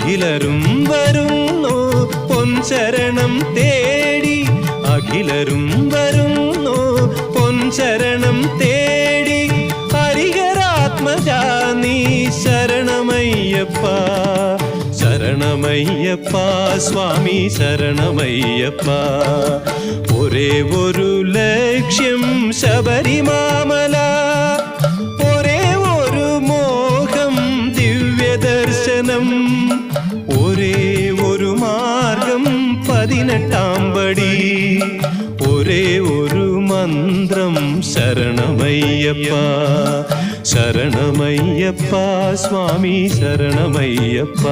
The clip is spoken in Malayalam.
അഖിലരും വരുന്നു പൊൻചരണം തേടി, അഖിലരും വരുന്നു പൊൻചരണം തേടി. ഹരിഹരാത്മജാ നീ ശരണമയ്യപ്പ, ശരണമയ്യപ്പ സ്വാമി ശരണമയ്യപ്പ. ഒരേ ഒരു ലക്ഷ്യം ശബരിമാമല, ഒരേ ഒരു മോഹം ദിവ്യദർശനം, ഒരേ ഒരു മാർഗം 18-ാം പടി, ഒരേ ഒരു മന്ത്രം ശരണമയ്യപ്പ, ശരണമയ്യപ്പ സ്വാമി ശരണമയ്യപ്പ.